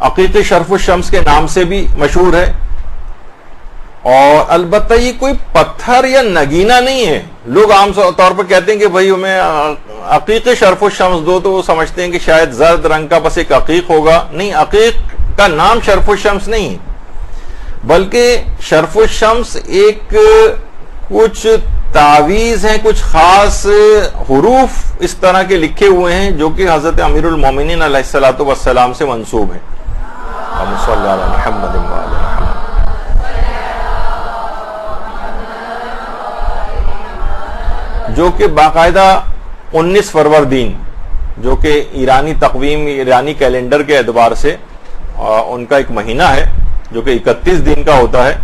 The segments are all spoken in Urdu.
عقیق شرف الشمس کے نام سے بھی مشہور ہے، اور البتہ یہ کوئی پتھر یا نگینہ نہیں ہے. لوگ عام طور پر کہتے ہیں کہ بھائی ہمیں عقیق شرف الشمس دو، تو وہ سمجھتے ہیں کہ شاید زرد رنگ کا بس ایک عقیق ہوگا. نہیں، عقیق کا نام شرف الشمس نہیں، بلکہ شرف الشمس ایک کچھ تعویذ ہیں، کچھ خاص حروف اس طرح کے لکھے ہوئے ہیں جو کہ حضرت امیر المومنین علیہ الصلوۃ والسلام سے منسوب ہیں. اللہم صلی علی محمد وعلی محمد. جو کہ باقاعدہ 19 فروردین، جو کہ ایرانی تقویم، ایرانی کیلنڈر کے اعتبار سے ان کا ایک مہینہ ہے جو کہ 31 دن کا ہوتا ہے،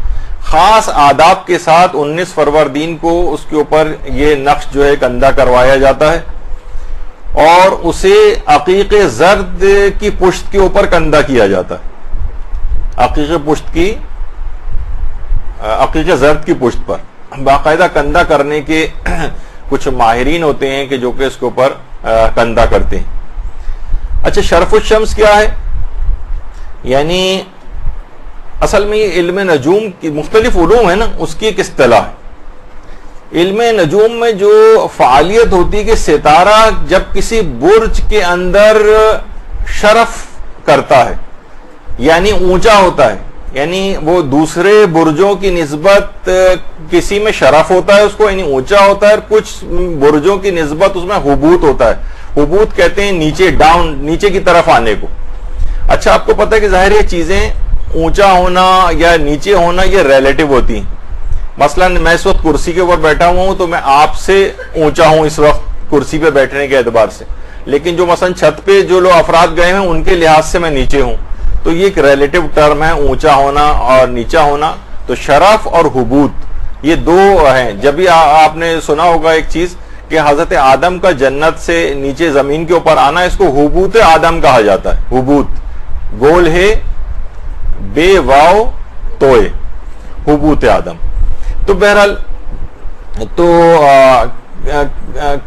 خاص آداب کے ساتھ 19 فروردین کو اس کے اوپر یہ نقش جو ہے کندہ کروایا جاتا ہے، اور اسے عقیق زرد کی پشت کے اوپر کندہ کیا جاتا ہے. عقیق زرد کی پشت پر باقاعدہ کندہ کرنے کے کچھ ماہرین ہوتے ہیں کہ جو کہ اس کے اوپر کندہ کرتے ہیں. اچھا، شرف الشمس کیا ہے؟ یعنی اصل میں یہ علم نجوم کی مختلف علوم ہے نا، اس کی ایک اصطلاح ہے. علم نجوم میں جو فعالیت ہوتی ہے کہ ستارہ جب کسی برج کے اندر شرف کرتا ہے، یعنی اونچا ہوتا ہے، یعنی وہ دوسرے برجوں کی نسبت کسی میں شرف ہوتا ہے اس کو، یعنی اونچا ہوتا ہے، اور کچھ برجوں کی نسبت اس میں حبوط ہوتا ہے. حبوط کہتے ہیں نیچے، ڈاؤن، نیچے کی طرف آنے کو. اچھا، آپ کو پتہ ہے کہ ظاہر یہ چیزیں اونچا ہونا یا نیچے ہونا یہ ریلیٹو ہوتی ہیں. مثلا میں اس وقت کرسی کے اوپر بیٹھا ہوا ہوں تو میں آپ سے اونچا ہوں اس وقت کرسی پہ بیٹھنے کے اعتبار سے، لیکن جو مثلا چھت پہ جو لوگ افراد گئے ہیں ان کے لحاظ سے میں نیچے ہوں. تو یہ ایک ریلیٹو ٹرم ہے، اونچا ہونا اور نیچا ہونا. تو شرف اور حبوط یہ دو ہیں. جب بھی آپ نے سنا ہوگا ایک چیز کہ حضرت آدم کا جنت سے نیچے زمین کے اوپر آنا، اس کو حبوط آدم کہا جاتا ہے. حبوط گول ہے بے واو توئے، حبوط آدم. تو بہرحال تو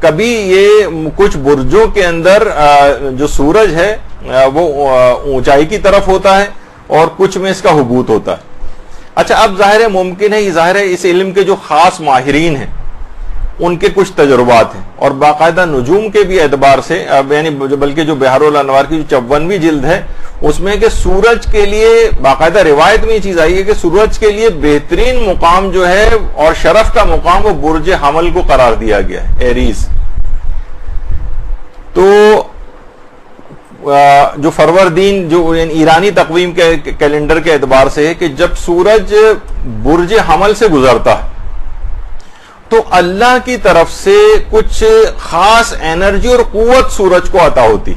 کبھی یہ کچھ برجوں کے اندر جو سورج ہے وہ اونچائی کی طرف ہوتا ہے اور کچھ میں اس کا حبوط ہوتا ہے. اچھا، اب ظاہر ہے ممکن ہے، یہ ظاہر ہے اس علم کے جو خاص ماہرین ہیں ان کے کچھ تجربات ہیں، اور باقاعدہ نجوم کے بھی اعتبار سے یعنی بلکہ جو بحر الانوار کی جو 54ویں جلد ہے اس میں کہ سورج کے لیے باقاعدہ روایت میں یہ چیز آئی ہے کہ سورج کے لیے بہترین مقام جو ہے اور شرف کا مقام وہ برج حمل کو قرار دیا گیا ہے، ایریز. تو جو فروردین جو ایرانی تقویم کے کیلنڈر کے اعتبار سے ہے کہ جب سورج برج حمل سے گزرتا ہے تو اللہ کی طرف سے کچھ خاص انرجی اور قوت سورج کو عطا ہوتی.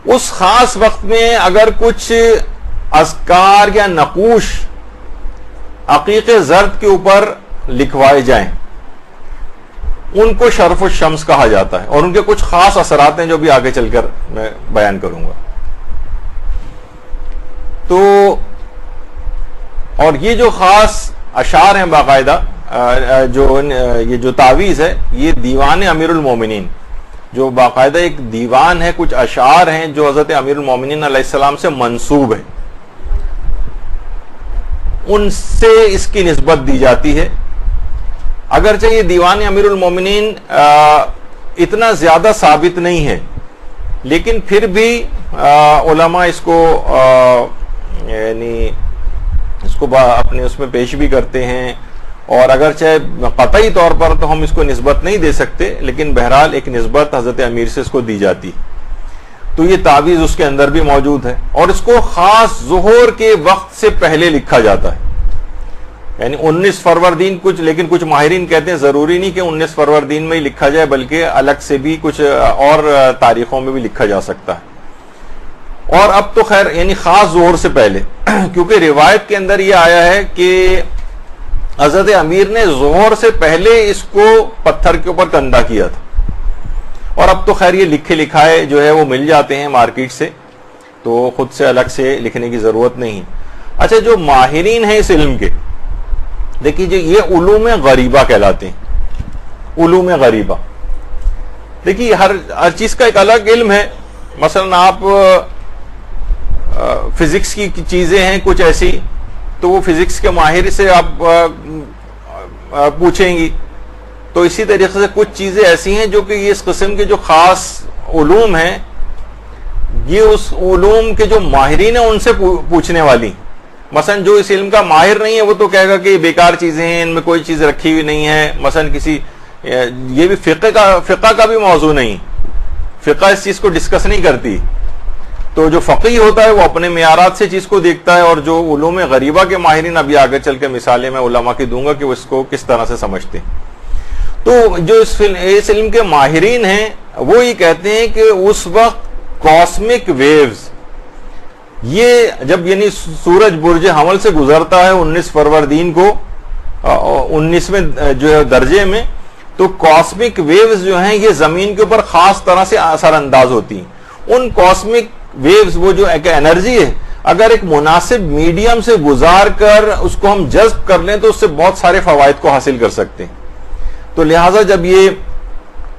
اس خاص وقت میں اگر کچھ اذکار یا نقوش عقیق زرد کے اوپر لکھوائے جائیں ان کو شرف الشمس کہا جاتا ہے، اور ان کے کچھ خاص اثرات ہیں جو بھی آگے چل کر میں بیان کروں گا. تو اور یہ جو خاص اشعار ہیں باقاعدہ یہ جو تعویذ ہے یہ دیوان امیر المومنین، جو باقاعدہ ایک دیوان ہے، کچھ اشعار ہیں جو حضرت امیر المومنین علیہ السلام سے منسوب ہے، ان سے اس کی نسبت دی جاتی ہے. اگرچہ یہ دیوان امیر المومنین اتنا زیادہ ثابت نہیں ہے، لیکن پھر بھی علماء اس کو یعنی اس کو اپنے اس میں پیش بھی کرتے ہیں، اور اگرچہ قطعی طور پر تو ہم اس کو نسبت نہیں دے سکتے، لیکن بہرحال ایک نسبت حضرت امیر سے اس کو دی جاتی. تو یہ تعویذ اس کے اندر بھی موجود ہے، اور اس کو خاص ظہر کے وقت سے پہلے لکھا جاتا ہے، یعنی 19 فروردین لیکن کچھ ماہرین کہتے ہیں ضروری نہیں کہ 19 فروردین میں ہی لکھا جائے، بلکہ الگ سے بھی کچھ اور تاریخوں میں بھی لکھا جا سکتا ہے. اور اب تو خیر یعنی خاص ظہر سے پہلے، کیونکہ روایت کے اندر یہ آیا ہے کہ حضرت امیر نے ظہر سے پہلے اس کو پتھر کے اوپر کندہ کیا تھا. اور اب تو خیر یہ لکھے لکھائے جو ہے وہ مل جاتے ہیں مارکیٹ سے، تو خود سے الگ سے لکھنے کی ضرورت نہیں. اچھا، جو ماہرین ہیں اس علم کے، دیکھیے یہ علوم غریبہ کہلاتے ہیں. علوم غریبہ دیکھیے ہر چیز کا ایک الگ علم ہے. مثلا آپ فزکس کی چیزیں ہیں کچھ ایسی، تو وہ فزکس کے ماہر سے آپ پوچھیں گی. تو اسی طریقے سے کچھ چیزیں ایسی ہیں جو کہ یہ اس قسم کے جو خاص علوم ہیں، یہ اس علوم کے جو ماہرین ہیں ان سے پوچھنے والی. مثلا جو اس علم کا ماہر نہیں ہے وہ تو کہے گا کہ یہ بیکار چیزیں ہیں، ان میں کوئی چیز رکھی ہوئی نہیں ہے. مثلا یہ بھی فقہ کا بھی موضوع نہیں، فقہ اس چیز کو ڈسکس نہیں کرتی. تو جو فقیہ ہوتا ہے وہ اپنے معیارات سے چیز کو دیکھتا ہے، اور جو علوم غریبہ کے ماہرین، ابھی آگے چل کے مثالیں میں علماء کی دوں گا کہ وہ اس کو کس طرح سے سمجھتے ہیں. تو جو اس علم کے ماہرین ہیں وہ یہ کہتے ہیں کہ اس وقت کاسمک ویوز، یہ جب یعنی سورج برج حمل سے گزرتا ہے 19 فروردین کو 19ویں جو ہے درجے میں، تو کاسمک ویوز جو ہیں یہ زمین کے اوپر خاص طرح سے اثر انداز ہوتی ہیں. ان کاسمک ویوز، وہ جو ایک انرجی ہے، اگر ایک مناسب میڈیم سے گزار کر اس کو ہم جذب کر لیں تو اس سے بہت سارے فوائد کو حاصل کر سکتے ہیں. تو لہٰذا جب یہ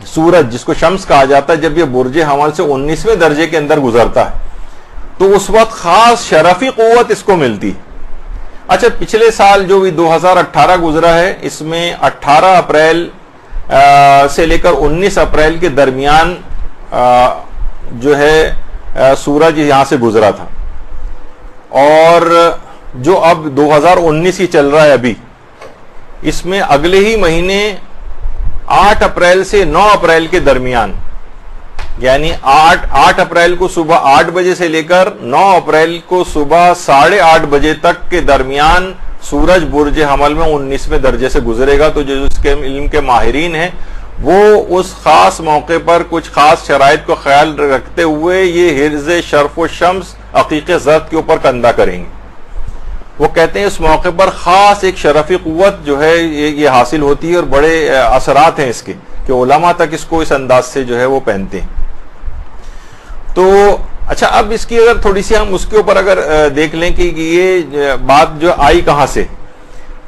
سورج، جس کو شمس کہا جاتا ہے، جب یہ برج حمل سے 19ویں درجے کے اندر گزرتا ہے تو اس وقت خاص شرفی قوت اس کو ملتی. اچھا، پچھلے سال جو بھی 2018 گزرا ہے، اس میں 18 اپریل سے لے کر 19 اپریل کے درمیان جو ہے سورج یہاں سے گزرا تھا. اور جو اب 2019 ہی چل رہا ہے ابھی، اس میں اگلے ہی مہینے 8 اپریل سے 9 اپریل کے درمیان، یعنی 8 اپریل کو صبح 8 بجے سے لے کر 9 اپریل کو صبح 8:30 بجے تک کے درمیان سورج برج حمل میں 19ویں درجے سے گزرے گا. تو جو اس کے علم کے ماہرین ہیں وہ اس خاص موقع پر کچھ خاص شرائط کو خیال رکھتے ہوئے یہ حرز شرف و شمس عقیق زرد کے اوپر کندہ کریں گے. وہ کہتے ہیں اس موقع پر خاص ایک شرفی قوت جو ہے یہ حاصل ہوتی ہے، اور بڑے اثرات ہیں اس کے کہ علماء تک اس کو اس انداز سے جو ہے وہ پہنتے ہیں. تو اچھا، اب اس کی اگر تھوڑی سی ہم اس کے اوپر اگر دیکھ لیں کہ یہ بات جو آئی کہاں سے،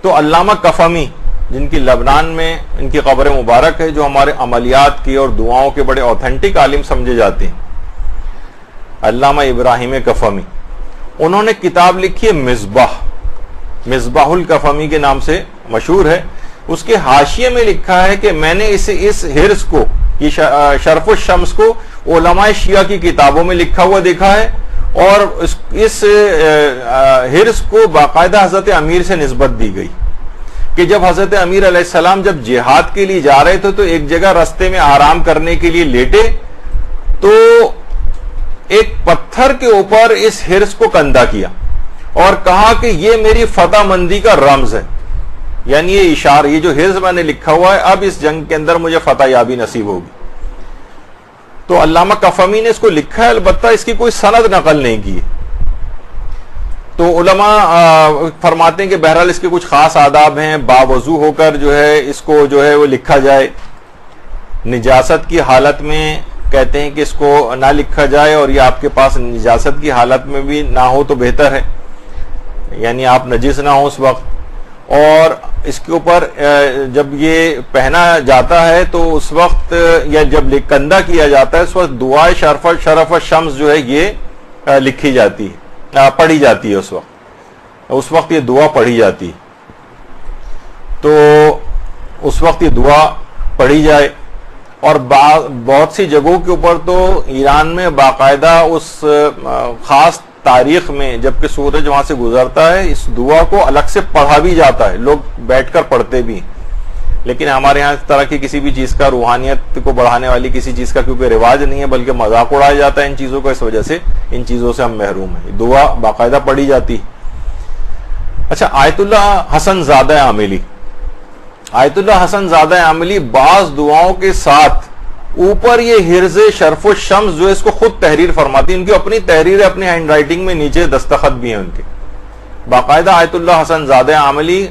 تو علامہ کفمی، جن کی لبنان میں ان کی قبر مبارک ہے، جو ہمارے عملیات کی اور دعاؤں کے بڑے اوتھینٹک عالم سمجھے جاتے ہیں، علامہ ابراہیم کفمی، انہوں نے کتاب لکھی ہے مصباح الکفمی کے نام سے مشہور ہے. اس کے حاشیے میں لکھا ہے کہ میں نے اس حرز کو، یہ شرف الشمس کو علماء شیعہ کی کتابوں میں لکھا ہوا دیکھا ہے، اور اس حرز کو باقاعدہ حضرت امیر سے نسبت دی گئی کہ جب حضرت امیر علیہ السلام جب جہاد کے لیے جا رہے تھے تو ایک جگہ رستے میں آرام کرنے کے لیے لیٹے، تو ایک پتھر کے اوپر اس حرز کو کندہ کیا اور کہا کہ یہ میری فتح مندی کا رمز ہے، یعنی یہ اشارہ، یہ جو حرز میں نے لکھا ہوا ہے، اب اس جنگ کے اندر مجھے فتح یابی نصیب ہوگی. تو علامہ کفمی نے اس کو لکھا ہے، البتہ اس کی کوئی سند نقل نہیں کی. تو علماء فرماتے ہیں کہ بہرحال اس کے کچھ خاص آداب ہیں، باوضو ہو کر جو ہے اس کو جو ہے وہ لکھا جائے، نجاست کی حالت میں کہتے ہیں کہ اس کو نہ لکھا جائے، اور یہ آپ کے پاس نجاست کی حالت میں بھی نہ ہو تو بہتر ہے، یعنی آپ نجس نہ ہو اس وقت. اور اس کے اوپر جب یہ پہنا جاتا ہے تو اس وقت، یا جب کندہ کیا جاتا ہے، اس وقت دعائے شرف الشمس جو ہے یہ لکھی جاتی ہے، پڑھی جاتی ہے. اس وقت یہ دعا پڑھی جاتی ہے. تو اس وقت یہ دعا پڑھی جائے. اور بہت سی جگہوں کے اوپر تو ایران میں باقاعدہ اس خاص تاریخ میں جبکہ سورج وہاں سے گزرتا ہے، اس دعا کو الگ سے پڑھا بھی جاتا ہے، لوگ بیٹھ کر پڑھتے بھی. لیکن ہمارے ہاں اس طرح کی کسی بھی چیز کا، روحانیت کو بڑھانے والی کسی چیز کا کیونکہ رواج نہیں ہے، بلکہ مذاق اڑایا جاتا ہے ان چیزوں کا، اس وجہ سے ان چیزوں سے ہم محروم ہیں. دعا باقاعدہ پڑھی جاتی. اچھا، آیت اللہ حسن زادہ عاملی، آیت اللہ حسن زادہ عاملی بعض دعاؤں کے ساتھ اوپر یہ حرز شرف الشمس جو ہے اس کو خود تحریر فرماتی. ان کی اپنی تحریر ہے، اپنی ہینڈ رائٹنگ میں نیچے دستخط بھی ہیں ان کے باقاعدہ. آیت اللہ حسن زادہ عاملی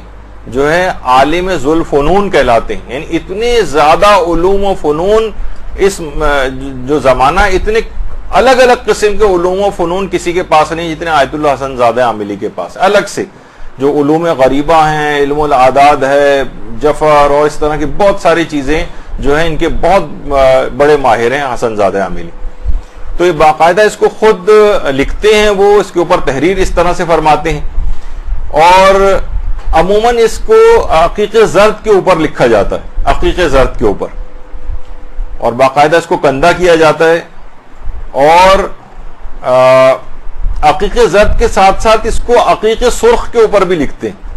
جو ہے عالم ذوالفنون کہلاتے ہیں، یعنی اتنے زیادہ علوم و فنون اس جو زمانہ، اتنے الگ الگ قسم کے علوم و فنون کسی کے پاس نہیں جتنے آیت اللہ حسن زادہ عاملی کے پاس. الگ سے جو علوم غریبہ ہیں، علم العداد ہے، جفر اور اس طرح کی بہت ساری چیزیں جو ہیں، ان کے بہت بڑے ماہر ہیں حسن زادہ عاملی. تو یہ باقاعدہ اس کو خود لکھتے ہیں، وہ اس کے اوپر تحریر اس طرح سے فرماتے ہیں، اور عموماً اس کو عقیق زرد کے اوپر لکھا جاتا ہے، عقیق زرد کے اوپر، اور باقاعدہ اس کو کندہ کیا جاتا ہے، اور عقیق زرد کے ساتھ ساتھ اس کو عقیق سرخ کے اوپر بھی لکھتے ہیں،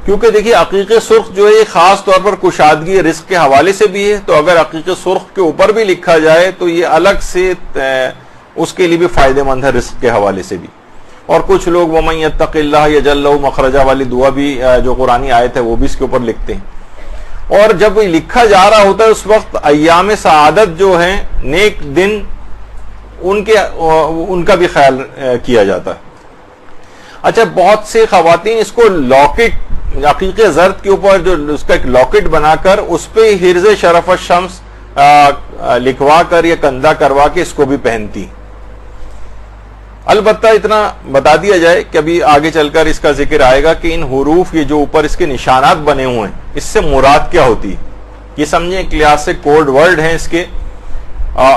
کیونکہ دیکھیے عقیق سرخ جو ہے یہ خاص طور پر کشادگی رزق کے حوالے سے بھی ہے، تو اگر عقیق سرخ کے اوپر بھی لکھا جائے تو یہ الگ سے اس کے لیے بھی فائدہ مند ہے رزق کے حوالے سے بھی۔ اور کچھ لوگ وَمَن يَتَّقِ اللَّهَ يَجْعَل لَّهُ مَخْرَجًا والی دعا بھی جو قرآنی آیت ہے وہ بھی اس کے اوپر لکھتے ہیں، اور جب لکھا جا رہا ہوتا ہے اس وقت ایام سعادت جو ہیں، نیک دن، ان کا بھی خیال کیا جاتا ہے۔ اچھا، بہت سے خواتین اس کو لاکٹ، عقیق زرد کے اوپر جو اس کا ایک لاکٹ بنا کر اس پہ حرز شرف الشمس لکھوا کر یا کندہ کروا کے اس کو بھی پہنتی۔ البتہ اتنا بتا دیا جائے کہ ابھی آگے چل کر اس کا ذکر آئے گا کہ ان حروف یہ جو اوپر اس کے نشانات بنے ہوئے ہیں، اس سے مراد کیا ہوتی ہے۔ یہ سمجھیں ایک لحاظ سے کوڈ ورڈ ہیں اس کے،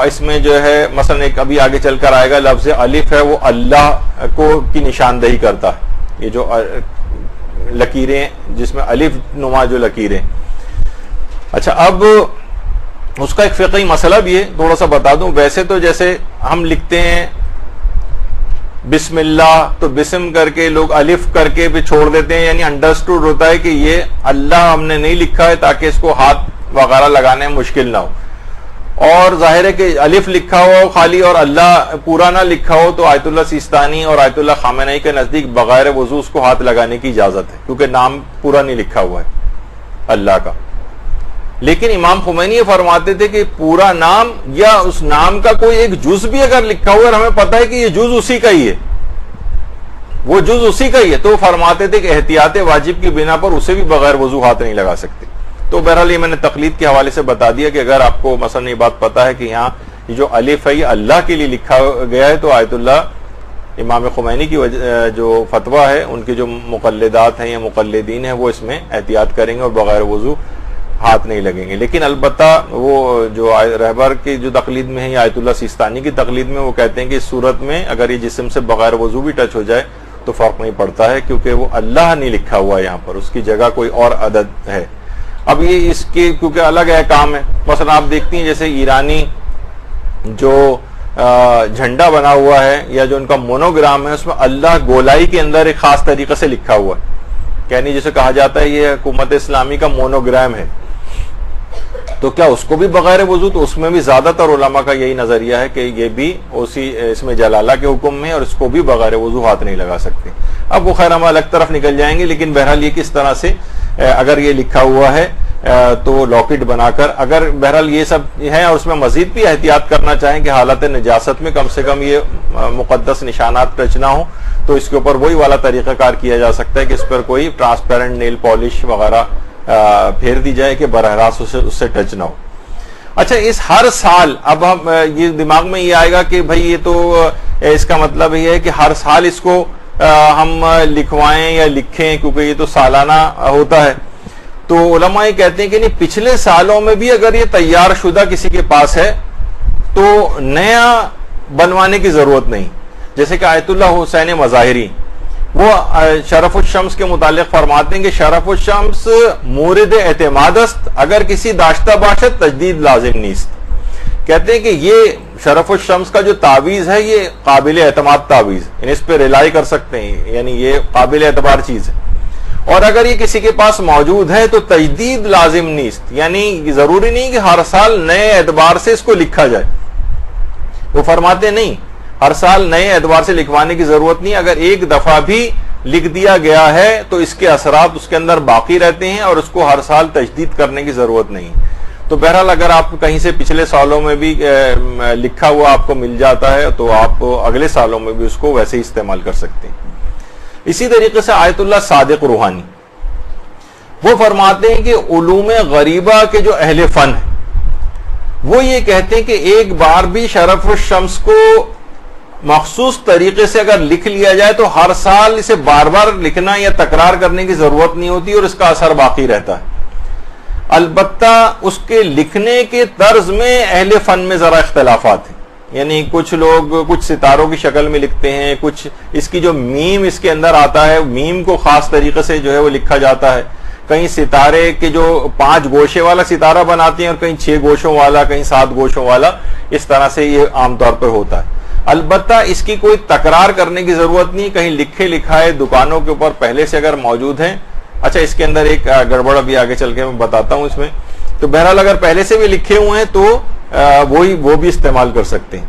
اس میں جو ہے مثلا ایک ابھی آگے چل کر آئے گا لفظ الف ہے، وہ اللہ کو کی نشاندہی کرتا ہے، یہ جو لکیریں جس میں الف نما جو لکیریں۔ اچھا، اب اس کا ایک فقہی مسئلہ بھی ہے، تھوڑا سا بتا دوں۔ ویسے تو جیسے ہم لکھتے ہیں بسم اللہ، تو بسم کر کے لوگ الف کر کے بھی چھوڑ دیتے ہیں، یعنی انڈرسٹوڈ ہوتا ہے کہ یہ اللہ ہم نے نہیں لکھا ہے تاکہ اس کو ہاتھ وغیرہ لگانے میں مشکل نہ ہو، اور ظاہر ہے کہ الف لکھا ہو خالی اور اللہ پورا نہ لکھا ہو تو آیت اللہ سیستانی اور آیت اللہ خامنئی کے نزدیک بغیر وضو اس کو ہاتھ لگانے کی اجازت ہے، کیونکہ نام پورا نہیں لکھا ہوا ہے اللہ کا۔ لیکن امام خمینی یہ فرماتے تھے کہ پورا نام یا اس نام کا کوئی ایک جز بھی اگر لکھا ہوا اور ہمیں پتہ ہے کہ یہ جز اسی کا ہی ہے، وہ جز اسی کا ہی ہے، تو فرماتے تھے کہ احتیاط واجب کی بنا پر اسے بھی بغیر وضو ہاتھ نہیں لگا سکتے۔ تو بہرحال یہ میں نے تقلید کے حوالے سے بتا دیا کہ اگر آپ کو مثلا یہ بات پتا ہے کہ یہاں یہ جو الف ہے یہ اللہ کے لیے لکھا گیا ہے، تو آیت اللہ امام خمینی کی جو فتویٰ ہے، ان کے جو مقلدات ہیں یا مقلدین ہیں، وہ اس میں احتیاط کریں گے اور بغیر وضو ہاتھ نہیں لگیں گے۔ لیکن البتہ وہ جو رہبر کی جو تقلید میں ہے یا آیت اللہ سیستانی کی تقلید میں، وہ کہتے ہیں کہ اس صورت میں اگر یہ جسم سے بغیر وضو بھی ٹچ ہو جائے تو فرق نہیں پڑتا ہے، کیونکہ وہ اللہ نہیں لکھا ہوا ہے، یہاں پر اس کی جگہ کوئی اور عدد ہے۔ اب یہ اس کے کیونکہ الگ احکام ہے، مثلا آپ دیکھتی ہیں جیسے ایرانی جو جھنڈا بنا ہوا ہے یا جو ان کا مونوگرام ہے، اس میں اللہ گولائی کے اندر ایک خاص طریقے سے لکھا ہوا ہے، یعنی جسے کہا جاتا ہے یہ حکومت اسلامی کا مونوگرام ہے، تو کیا اس کو بھی بغیر وضو؟ تو اس میں بھی زیادہ تر علماء کا یہی نظریہ ہے کہ یہ بھی اسی اس میں جلالہ کے حکم میں، اور اس کو بھی بغیر وضو ہاتھ نہیں لگا سکتے۔ اب وہ خیر ہم الگ طرف نکل جائیں گے، لیکن بہرحال یہ کس طرح سے اگر یہ لکھا ہوا ہے تو لاکٹ بنا کر، اگر بہرحال یہ سب ہے اور اس میں مزید بھی احتیاط کرنا چاہیں کہ حالت نجاست میں کم سے کم یہ مقدس نشانات ٹچ نہ ہوں، تو اس کے اوپر وہی والا طریقہ کار کیا جا سکتا ہے کہ اس پر کوئی ٹرانسپیرنٹ نیل پالش وغیرہ پھیر دی جائے کہ براہ راست اس سے ٹچ نہ ہو۔ اچھا، اس ہر سال اب ہم یہ دماغ میں یہ آئے گا کہ بھائی یہ تو اس کا مطلب یہ ہے کہ ہر سال اس کو ہم لکھوائیں یا لکھیں، کیونکہ یہ تو سالانہ ہوتا ہے۔ تو علماء یہ کہتے ہیں کہ نہیں، پچھلے سالوں میں بھی اگر یہ تیار شدہ کسی کے پاس ہے تو نیا بنوانے کی ضرورت نہیں۔ جیسے کہ آیت اللہ حسین مظاہری، وہ شرف الشمس کے متعلق فرماتے ہیں کہ شرف الشمس مورد اعتماد است، اگر کسی داشتہ باشد تجدید لازم نیست۔ کہتے ہیں کہ یہ شرف الشمس کا جو تعویذ ہے یہ قابل اعتماد تعویذ، یعنی اس پہ ریلائی کر سکتے ہیں، یعنی یہ قابل اعتبار چیز ہے، اور اگر یہ کسی کے پاس موجود ہے تو تجدید لازم نیست، یعنی ضروری نہیں کہ ہر سال نئے اعتبار سے اس کو لکھا جائے۔ وہ فرماتے نہیں، ہر سال نئے اعتبار سے لکھوانے کی ضرورت نہیں، اگر ایک دفعہ بھی لکھ دیا گیا ہے تو اس کے اثرات اس کے اندر باقی رہتے ہیں اور اس کو ہر سال تجدید کرنے کی ضرورت نہیں۔ تو بہرحال اگر آپ کہیں سے پچھلے سالوں میں بھی لکھا ہوا آپ کو مل جاتا ہے تو آپ اگلے سالوں میں بھی اس کو ویسے ہی استعمال کر سکتے ہیں۔ اسی طریقے سے آیت اللہ صادق روحانی، وہ فرماتے ہیں کہ علوم غریبہ کے جو اہل فن ہیں وہ یہ کہتے ہیں کہ ایک بار بھی شرف الشمس کو مخصوص طریقے سے اگر لکھ لیا جائے تو ہر سال اسے بار بار لکھنا یا تکرار کرنے کی ضرورت نہیں ہوتی اور اس کا اثر باقی رہتا ہے۔ البتہ اس کے لکھنے کے طرز میں اہل فن میں ذرا اختلافات ہیں، یعنی کچھ لوگ کچھ ستاروں کی شکل میں لکھتے ہیں، کچھ اس کی جو میم اس کے اندر آتا ہے، میم کو خاص طریقے سے جو ہے وہ لکھا جاتا ہے. کہیں ستارے کے جو 5 گوشے والا ستارہ بناتے ہیں اور کہیں 6 گوشوں والا، کہیں 7 گوشوں والا، اس طرح سے یہ عام طور پر ہوتا ہے. البتہ اس کی کوئی تکرار کرنے کی ضرورت نہیں، کہیں لکھے لکھائے دکانوں کے اوپر پہلے سے اگر موجود ہیں. اچھا، اس کے اندر ایک گڑبڑ ابھی آگے چل کے میں بتاتا ہوں اس میں. تو بہرحال اگر پہلے سے بھی لکھے ہوئے ہیں تو وہ بھی استعمال کر سکتے ہیں.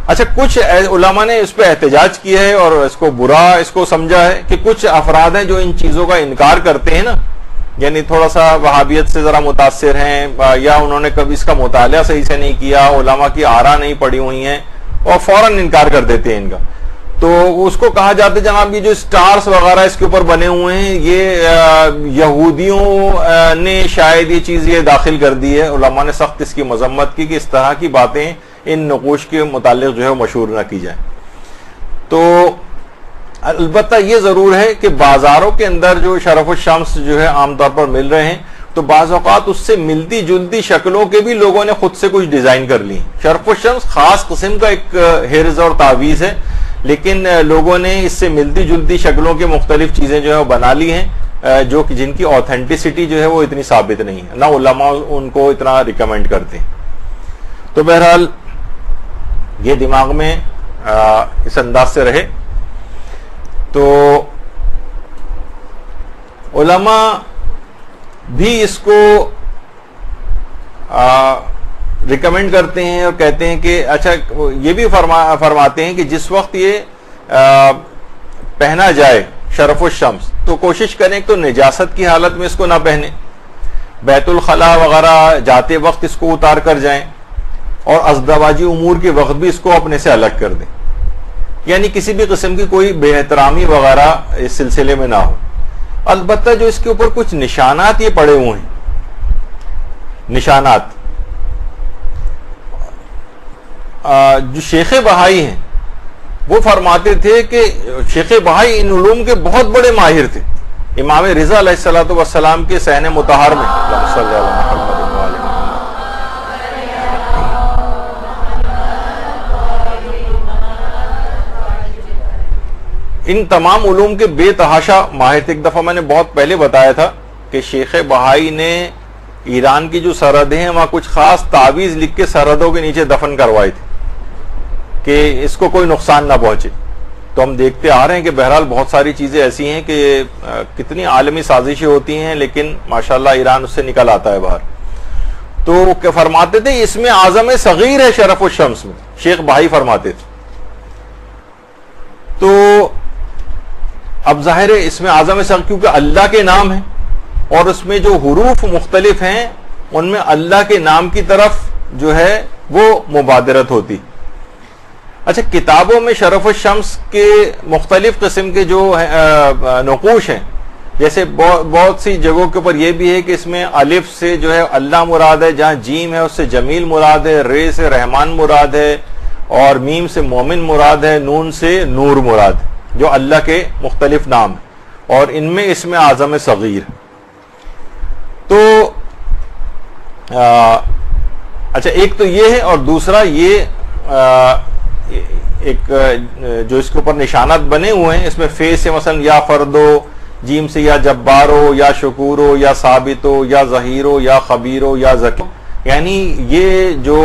اچھا، کچھ علماء نے اس پہ احتجاج کیا ہے اور اس کو سمجھا ہے کہ کچھ افراد ہیں جو ان چیزوں کا انکار کرتے ہیں نا، یعنی تھوڑا سا وہابیت سے ذرا متاثر ہیں، یا انہوں نے کبھی اس کا مطالعہ صحیح سے نہیں کیا، علماء کی آراء نہیں پڑھی ہوئی ہیں، اور فوراً انکار کر دیتے ہیں ان کا. تو اس کو کہا جاتا ہے جناب یہ جو سٹارز وغیرہ اس کے اوپر بنے ہوئے ہیں، یہ یہودیوں نے شاید یہ چیز یہ داخل کر دی ہے. علماء نے سخت اس کی مذمت کی کہ اس طرح کی باتیں ان نقوش کے متعلق جو ہے مشہور نہ کی جائیں. تو البتہ یہ ضرور ہے کہ بازاروں کے اندر جو شرف الشمس جو ہے عام طور پر مل رہے ہیں، تو بعض اوقات اس سے ملتی جلتی شکلوں کے بھی لوگوں نے خود سے کچھ ڈیزائن کر لی. شرف الشمس خاص قسم کا ایک حرز اور تعویذ ہے، لیکن لوگوں نے اس سے ملتی جلتی شکلوں کے مختلف چیزیں جو ہے بنا لی ہیں، جن کی آتھینٹسٹی جو ہے وہ اتنی ثابت نہیں ہے، نہ علماء ان کو اتنا ریکمینڈ کرتے ہیں. تو بہرحال یہ دماغ میں اس انداز سے رہے. تو علماء بھی اس کو ریکمینڈ کرتے ہیں اور کہتے ہیں کہ اچھا، یہ بھی فرماتے ہیں کہ جس وقت یہ پہنا جائے شرف الشمس تو کوشش کریں تو نجاست کی حالت میں اس کو نہ پہنے، بیت الخلاء وغیرہ جاتے وقت اس کو اتار کر جائیں، اور ازدواجی امور کے وقت بھی اس کو اپنے سے الگ کر دیں. یعنی کسی بھی قسم کی کوئی بے احترامی وغیرہ اس سلسلے میں نہ ہو. البتہ جو اس کے اوپر کچھ نشانات یہ پڑے ہوئے ہیں، نشانات جو شیخ بہائی ہیں وہ فرماتے تھے کہ شیخ بہائی ان علوم کے بہت بڑے ماہر تھے. امام رضا علیہ الصلوۃ والسلام کے صحن مطہر میں ان تمام علوم کے بے تحاشا ماہر تھے. ایک دفعہ میں نے بہت پہلے بتایا تھا کہ شیخ بہائی نے ایران کی جو سرحدیں ہیں وہاں کچھ خاص تعویذ لکھ کے سرحدوں کے نیچے دفن کروائی تھی کہ اس کو کوئی نقصان نہ پہنچے. تو ہم دیکھتے آ رہے ہیں کہ بہرحال بہت ساری چیزیں ایسی ہیں کہ کتنی عالمی سازشیں ہوتی ہیں، لیکن ماشاءاللہ ایران اس سے نکل آتا ہے باہر. تو فرماتے تھے اس میں اعظم صغیر ہے شرف الشمس میں، شیخ بہائی فرماتے تھے. تو اب ظاہر ہے اس میں اعظم صغیر کیونکہ اللہ کے نام ہے، اور اس میں جو حروف مختلف ہیں ان میں اللہ کے نام کی طرف جو ہے وہ مبادرت ہوتی. اچھا، کتابوں میں شرف الشمس کے مختلف قسم کے جو نقوش ہیں، جیسے بہت سی جگہوں کے اوپر یہ بھی ہے کہ اس میں الف سے جو ہے اللہ مراد ہے، جہاں جیم ہے اس سے جمیل مراد ہے، رے سے رحمان مراد ہے، اور میم سے مومن مراد ہے، نون سے نور مراد ہے، جو اللہ کے مختلف نام ہیں، اور ان میں اس میں اعظم صغیر. تو اچھا، ایک تو یہ ہے، اور دوسرا یہ ایک جو اس کے اوپر نشانات بنے ہوئے ہیں، اس میں فے سے مثلا یا فردو، جیم سے یا جبارو، یا شکورو، یا ثابتو، یا ظہیرو، یا خبیرو، یا ذکی. یعنی یہ جو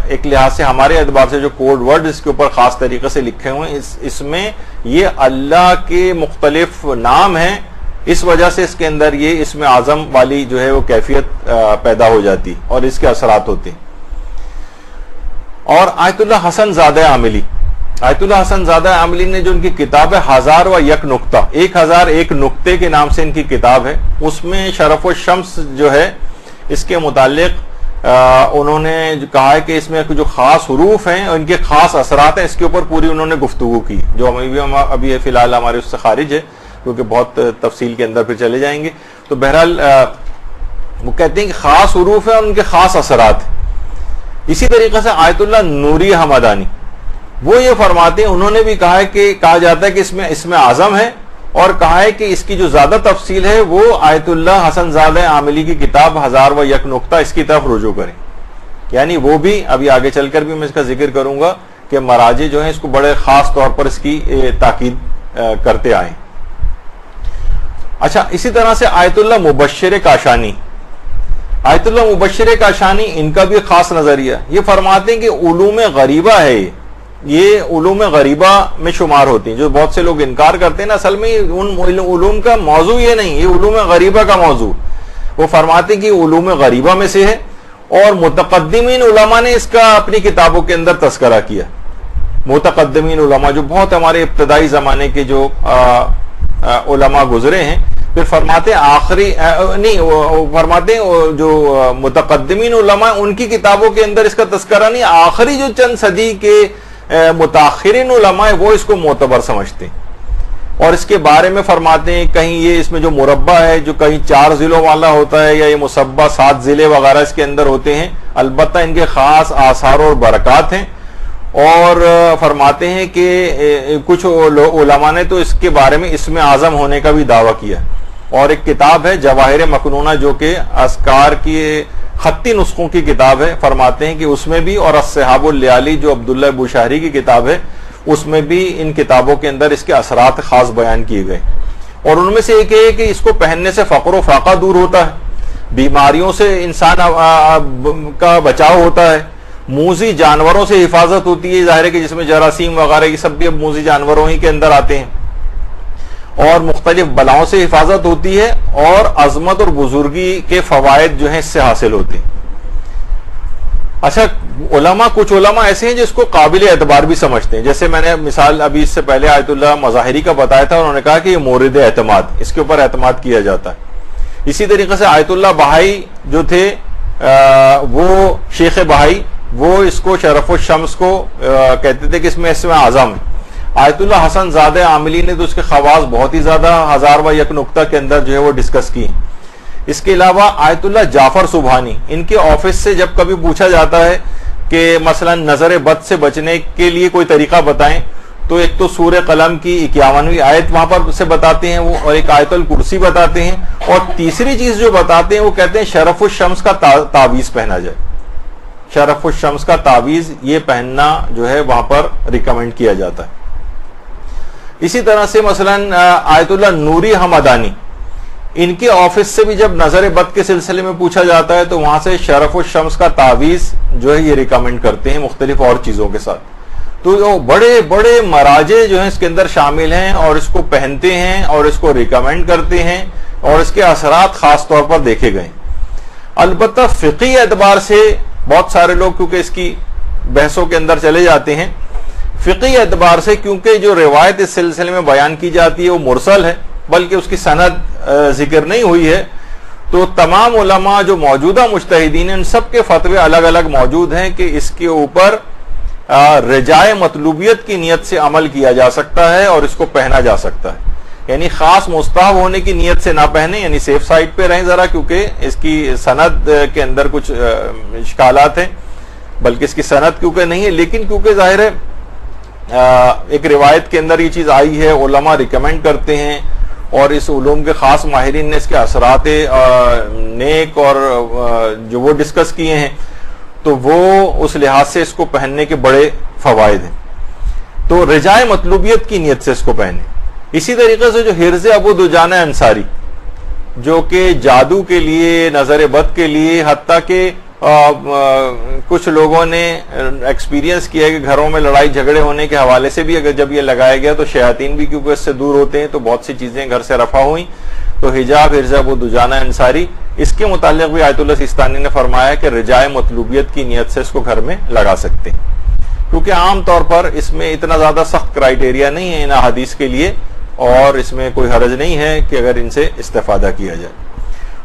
ایک لحاظ سے ہمارے اعتبار سے جو کوڈ ورڈ اس کے اوپر خاص طریقے سے لکھے ہوئے ہیں، اس میں یہ اللہ کے مختلف نام ہیں، اس وجہ سے اس کے اندر یہ اسم اعظم والی جو ہے وہ کیفیت پیدا ہو جاتی اور اس کے اثرات ہوتے ہیں. اور آیت اللہ حسن زادہ عاملی، آیت اللہ حسن زادہ عاملی نے جو ان کی کتاب ہے 1001 نقطہ، 1001 نقطے کے نام سے ان کی کتاب ہے، اس میں شرف الشمس جو ہے اس کے متعلق انہوں نے کہا ہے کہ اس میں جو خاص حروف ہیں اور ان کے خاص اثرات ہیں، اس کے اوپر پوری انہوں نے گفتگو کی، جو ابھی فی الحال ہمارے اس سے خارج ہے کیونکہ بہت تفصیل کے اندر پھر چلے جائیں گے. تو بہرحال وہ کہتے ہیں کہ خاص حروف ہیں اور ان کے خاص اثرات ہیں. اسی طریقے سے آیت اللہ نوری حمدانی وہ یہ فرماتے ہیں، انہوں نے بھی کہا ہے کہ کہا جاتا ہے کہ اس میں اسم اعظم ہے، اور کہا ہے کہ اس کی جو زیادہ تفصیل ہے وہ آیت اللہ حسن زادہ عاملی کی کتاب 1001 نقطہ اس کی طرف رجوع کریں. یعنی وہ بھی ابھی آگے چل کر بھی میں اس کا ذکر کروں گا کہ مراجع جو ہیں اس کو بڑے خاص طور پر اس کی تاکید کرتے آئے. اچھا، اسی طرح سے آیت اللہ مبشر کاشانی، آیت اللہ مبشر کاشانی ان کا بھی خاص نظریہ. یہ فرماتے ہیں کہ علوم غریبہ ہے، یہ علوم غریبہ میں شمار ہوتی ہیں. جو بہت سے لوگ انکار کرتے ہیں نا، اصل میں ان علوم کا موضوع یہ نہیں، یہ علوم غریبہ کا موضوع. وہ فرماتے ہیں کہ علوم غریبہ میں سے ہے، اور متقدمین علماء نے اس کا اپنی کتابوں کے اندر تذکرہ کیا. متقدمین علماء جو بہت ہمارے ابتدائی زمانے کے جو علماء گزرے ہیں، پھر فرماتے ہیں فرماتے ہیں جو متقدمین علماء ان کی کتابوں کے اندر اس کا تذکرہ نہیں، آخری جو چند صدی کے متاخرین علماء وہ اس کو معتبر سمجھتے ہیں. اور اس کے بارے میں فرماتے ہیں کہیں یہ اس میں جو مربع ہے جو کہیں 4 ضلعوں والا ہوتا ہے، یا یہ مصبہ 7 ضلع وغیرہ اس کے اندر ہوتے ہیں، البتہ ان کے خاص آثار اور برکات ہیں. اور فرماتے ہیں کہ کچھ علماء نے تو اس کے بارے میں اسم اعظم ہونے کا بھی دعویٰ کیا. اور ایک کتاب ہے جواہر مکنونہ جو کہ اذکار کی خطی نسخوں کی کتاب ہے، فرماتے ہیں کہ اس میں بھی، اور الصحاب اللیالی جو عبداللہ بوشہری کی کتاب ہے اس میں بھی ان کتابوں کے اندر اس کے اثرات خاص بیان کیے گئے. اور ان میں سے ایک ہے کہ اس کو پہننے سے فقر و فاقہ دور ہوتا ہے، بیماریوں سے انسان کا بچاؤ ہوتا ہے، موذی جانوروں سے حفاظت ہوتی ہے. ظاہر ہے کہ جس میں جراثیم وغیرہ یہ سب بھی اب موذی جانوروں ہی کے اندر آتے ہیں. اور مختلف بلاؤں سے حفاظت ہوتی ہے، اور عظمت اور بزرگی کے فوائد جو ہیں اس سے حاصل ہوتے ہیں. اچھا، کچھ علماء ایسے ہیں جو اس کو قابل اعتبار بھی سمجھتے ہیں. جیسے میں نے مثال ابھی اس سے پہلے آیت اللہ مظاہری کا بتایا تھا، انہوں نے کہا کہ یہ مورد اعتماد، اس کے اوپر اعتماد کیا جاتا ہے. اسی طریقے سے آیت اللہ بہائی جو تھے وہ شیخ بہائی، وہ اس کو شرف الشمس کو کہتے تھے کہ اس میں اسم اعظم ہے. آیت اللہ حسن زادہ عاملی نے تو اس کے خواص بہت ہی زیادہ 1001 نقطہ کے اندر جو ہے وہ ڈسکس کی. اس کے علاوہ آیت اللہ جعفر سبحانی، ان کے آفس سے جب کبھی پوچھا جاتا ہے کہ مثلا نظر بد سے بچنے کے لیے کوئی طریقہ بتائیں، تو ایک تو سورہ قلم کی 51ویں آیت وہاں پر سے بتاتے ہیں وہ، اور ایک آیت الکرسی بتاتے ہیں، اور تیسری چیز جو بتاتے ہیں وہ کہتے ہیں شرف الشمس کا تعویذ پہنا جائے. شرف الشمس کا تعویذ یہ پہننا جو ہے وہاں پر ریکمینڈ کیا جاتا ہے. اسی طرح سے مثلا آیت اللہ نوری حمدانی، ان کے آفس سے بھی جب نظر بد کے سلسلے میں پوچھا جاتا ہے تو وہاں سے شرف الشمس کا تعویذ جو ہے یہ ریکمینڈ کرتے ہیں مختلف اور چیزوں کے ساتھ. تو بڑے بڑے مراجع جو ہیں اس کے اندر شامل ہیں اور اس کو پہنتے ہیں اور اس کو ریکمینڈ کرتے ہیں، اور اس کے اثرات خاص طور پر دیکھے گئے. البتہ فقہی اعتبار سے بہت سارے لوگ کیونکہ اس کی بحثوں کے اندر چلے جاتے ہیں، فقہی اعتبار سے کیونکہ جو روایت اس سلسلے میں بیان کی جاتی ہے وہ مرسل ہے، بلکہ اس کی سند ذکر نہیں ہوئی ہے، تو تمام علماء جو موجودہ مجتہدین ہیں ان سب کے فتوے الگ الگ موجود ہیں کہ اس کے اوپر رجائے مطلوبیت کی نیت سے عمل کیا جا سکتا ہے اور اس کو پہنا جا سکتا ہے. یعنی خاص مستحب ہونے کی نیت سے نہ پہنے، یعنی سیف سائڈ پہ رہیں ذرا، کیونکہ اس کی سند کے اندر کچھ اشکالات ہیں، بلکہ اس کی سند کیونکہ نہیں ہے، لیکن کیونکہ ظاہر ہے ایک روایت کے اندر یہ چیز آئی ہے، علماء ریکمینڈ کرتے ہیں، اور اس علوم کے خاص ماہرین نے اس کے اثرات نیک اور جو وہ ڈسکس کیے ہیں، تو وہ اس لحاظ سے اس کو پہننے کے بڑے فوائد ہیں. تو رجائے مطلوبیت کی نیت سے اس کو پہنے. اسی طریقے سے جو حرز ابو دجانہ انصاری، جو کہ جادو کے لیے، نظر بد کے لیے، حتیٰ کہ کچھ لوگوں نے ایکسپیرینس کیا کہ گھروں میں لڑائی جھگڑے ہونے کے حوالے سے بھی اگر جب یہ لگایا گیا تو شیاطین بھی کیونکہ اس سے دور ہوتے ہیں، تو بہت سی چیزیں گھر سے رفع ہوئیں. تو حجاب حرز ابو دجانہ انصاری، اس کے متعلق بھی آیت اللہ سیستانی نے فرمایا کہ رجائے مطلوبیت کی نیت سے اس کو گھر میں لگا سکتے ہیں، کیونکہ عام طور پر اس میں اتنا زیادہ سخت کرائیٹیریا نہیں ہے ان احادیث کے لیے، اور اس میں کوئی حرج نہیں ہے کہ اگر ان سے استفادہ کیا جائے.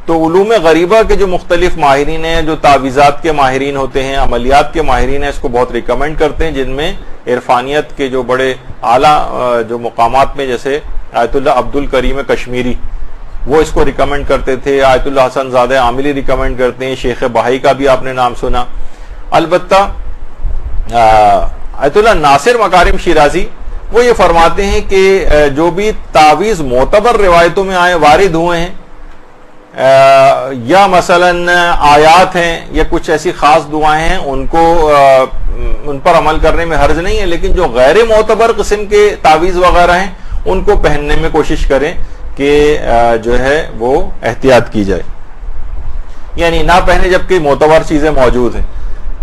تو علوم غریبہ کے جو مختلف ماہرین ہیں، جو تعویذات کے ماہرین ہوتے ہیں، عملیات کے ماہرین ہیں، اس کو بہت ریکمینڈ کرتے ہیں، جن میں عرفانیت کے جو بڑے اعلیٰ جو مقامات میں، جیسے آیت اللہ عبد الکریم کشمیری، وہ اس کو ریکمینڈ کرتے تھے. آیت اللہ حسن زادہ عاملی ریکمینڈ کرتے ہیں. شیخ بہائی کا بھی آپ نے نام سنا. البتہ آیت اللہ ناصر مکارم شیرازی وہ یہ فرماتے ہیں کہ جو بھی تعویذ معتبر روایتوں میں آئے، وارد ہوئے ہیں، یا مثلاً آیات ہیں یا کچھ ایسی خاص دعائیں ہیں ان پر عمل کرنے میں حرج نہیں ہے، لیکن جو غیر معتبر قسم کے تعویذ وغیرہ ہیں ان کو پہننے میں کوشش کریں کہ جو ہے وہ احتیاط کی جائے، یعنی نہ پہنے جبکہ معتبر چیزیں موجود ہیں.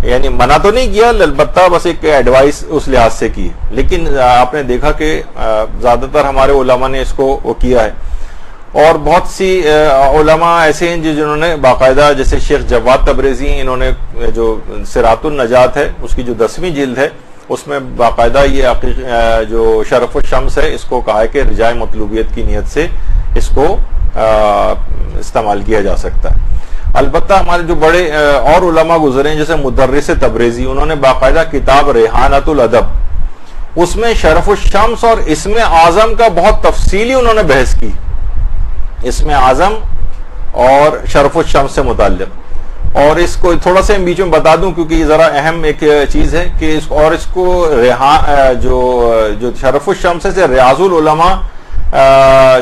یعنی منع تو نہیں کیا، البتہ بس ایک ایڈوائس اس لحاظ سے کی ہے، لیکن آپ نے دیکھا کہ زیادہ تر ہمارے علماء نے اس کو وہ کیا ہے. اور بہت سی علماء ایسے ہیں جنہوں نے باقاعدہ، جیسے شیخ جواد تبریزی ہیں، انہوں نے جو صراط النجات ہے اس کی جو 10ویں جلد ہے اس میں باقاعدہ یہ جو شرف الشمس ہے اس کو کہا ہے کہ رجائے مطلوبیت کی نیت سے اس کو استعمال کیا جا سکتا ہے. البتہ ہمارے جو بڑے اور علماء گزرے ہیں جیسے مدرس تبریزی، انہوں نے باقاعدہ کتاب ریحانۃ الادب اس میں شرف الشمس اور اسم اعظم کا بہت تفصیلی انہوں نے بحث کی، اسم اعظم اور شرف الشمس سے متعلق. اور اس کو تھوڑا سا بیچ میں بتا دوں کیونکہ یہ ذرا اہم ایک چیز ہے کہ اس کو جو شرف الشمس سے ریاض العلماء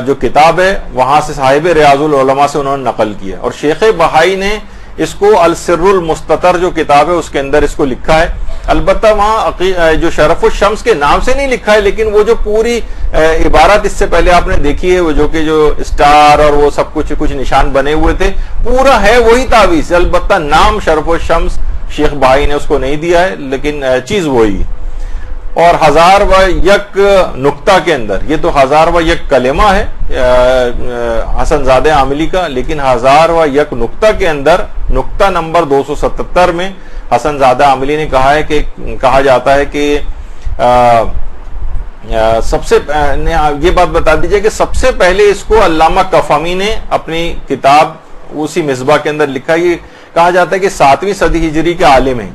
جو کتاب ہے وہاں سے صاحب ریاض العلماء سے انہوں نے نقل کیا، اور شیخ بہائی نے اس کو السر المستتر جو کتاب ہے اس کے اندر اس کو لکھا ہے. البتہ وہاں جو شرف الشمس کے نام سے نہیں لکھا ہے، لیکن وہ جو پوری عبارت اس سے پہلے آپ نے دیکھی ہے وہ جو کہ جو اسٹار اور وہ سب کچھ نشان بنے ہوئے تھے، پورا ہے وہی تعویذ. البتہ نام شرف الشمس شیخ بہائی نے اس کو نہیں دیا ہے، لیکن چیز وہی. اور 1001 نقطہ کے اندر، یہ تو 1001 کلمہ ہے حسن زادہ عاملی کا، لیکن 1001 نقطہ کے اندر نقطہ نمبر 277 میں حسن زادہ عاملی نے کہا ہے کہ کہا جاتا ہے کہ سب سے یہ بات بتا دیجئے کہ سب سے پہلے اس کو علامہ کفمی نے اپنی کتاب اسی مصباح کے اندر لکھا. یہ کہا جاتا ہے کہ 7ویں صدی ہجری کے عالم ہیں.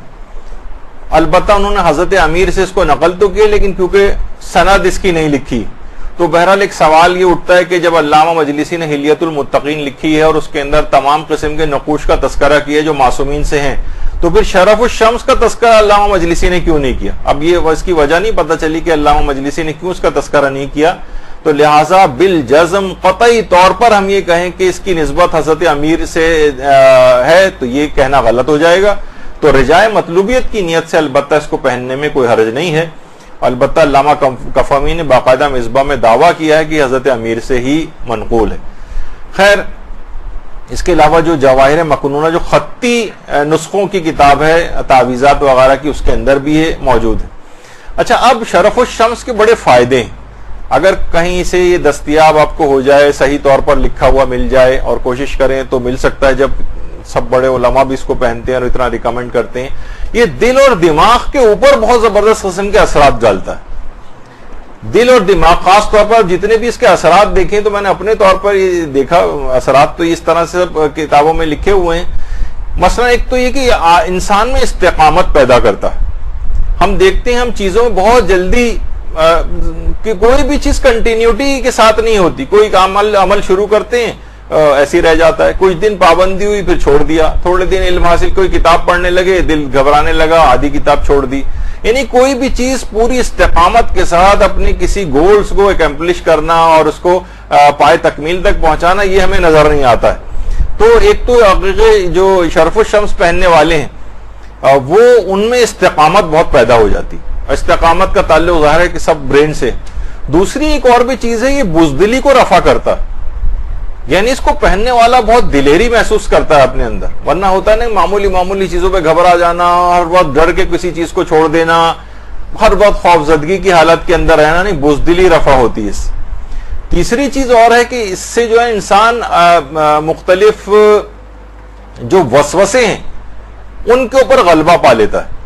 البتہ انہوں نے حضرت امیر سے اس کو نقل تو کیا، لیکن کیونکہ سند اس کی نہیں لکھی، تو بہرحال ایک سوال یہ اٹھتا ہے کہ جب علامہ مجلسی نے حلیۃ المتقین لکھی ہے اور اس کے اندر تمام قسم کے نقوش کا تذکرہ کیا جو معصومین سے ہیں، تو پھر شرف الشمس کا تذکرہ علامہ مجلسی نے کیوں نہیں کیا؟ اب یہ اس کی وجہ نہیں پتہ چلی کہ علامہ مجلسی نے کیوں اس کا تذکرہ نہیں کیا، تو لہٰذا بالجزم قطعی طور پر ہم یہ کہیں کہ اس کی نسبت حضرت امیر سے ہے تو یہ کہنا غلط ہو جائے گا. تو رجائے مطلوبیت کی نیت سے البتہ اس کو پہننے میں کوئی حرج نہیں ہے. البتہ علامہ کفمی نے باقاعدہ مصباح میں دعویٰ کیا ہے کہ حضرت امیر سے ہی منقول ہے. خیر، اس کے علاوہ جو جواہر مکنونہ جو خطی نسخوں کی کتاب ہے تعویذات وغیرہ کی، اس کے اندر بھی یہ موجود ہے. اچھا، اب شرف الشمس کے بڑے فائدے ہیں. اگر کہیں سے یہ دستیاب آپ کو ہو جائے، صحیح طور پر لکھا ہوا مل جائے اور کوشش کریں تو مل سکتا ہے. جب سب بڑے علماء بھی اس کو پہنتے ہیں اور اتنا ریکمینڈ کرتے ہیں، یہ دل اور دماغ کے اوپر بہت زبردست قسم کے اثرات ڈالتا ہے. دل اور دماغ خاص طور پر جتنے بھی اس کے اثرات دیکھیں تو میں نے اپنے طور پر یہ دیکھا، اثرات تو اس طرح سے کتابوں میں لکھے ہوئے ہیں. مثلا ایک تو یہ کہ انسان میں استقامت پیدا کرتا ہے. ہم دیکھتے ہیں ہم چیزوں میں بہت جلدی کہ کوئی بھی چیز کنٹینیوٹی کے ساتھ نہیں ہوتی. کوئی عمل شروع کرتے ہیں ایسی رہ جاتا ہے، کچھ دن پابندی ہوئی پھر چھوڑ دیا، تھوڑے دن علم حاصل، کوئی کتاب پڑھنے لگے دل گھبرانے لگا، آدھی کتاب چھوڑ دی. یعنی کوئی بھی چیز پوری استقامت کے ساتھ اپنی کسی گولز کو اکمپلش کرنا اور اس کو پائے تکمیل تک پہنچانا، یہ ہمیں نظر نہیں آتا ہے. تو ایک تو جو شرف الشمس پہننے والے ہیں وہ ان میں استقامت بہت پیدا ہو جاتی. استقامت کا تعلق ظاہر ہے کہ سب برین سے. دوسری ایک اور بھی چیز ہے، یہ بزدلی کو رفع کرتا ہے. یعنی اس کو پہننے والا بہت دلیری محسوس کرتا ہے اپنے اندر. ورنہ ہوتا ہے نا معمولی چیزوں پہ گھبرا جانا، ہر وقت ڈر کے کسی چیز کو چھوڑ دینا، ہر وقت خوفزدگی کی حالت کے اندر رہنا. نہیں، بزدلی رفع ہوتی ہے اس. تیسری چیز اور ہے کہ اس سے جو ہے انسان مختلف جو وسوسے ہیں ان کے اوپر غلبہ پا لیتا ہے.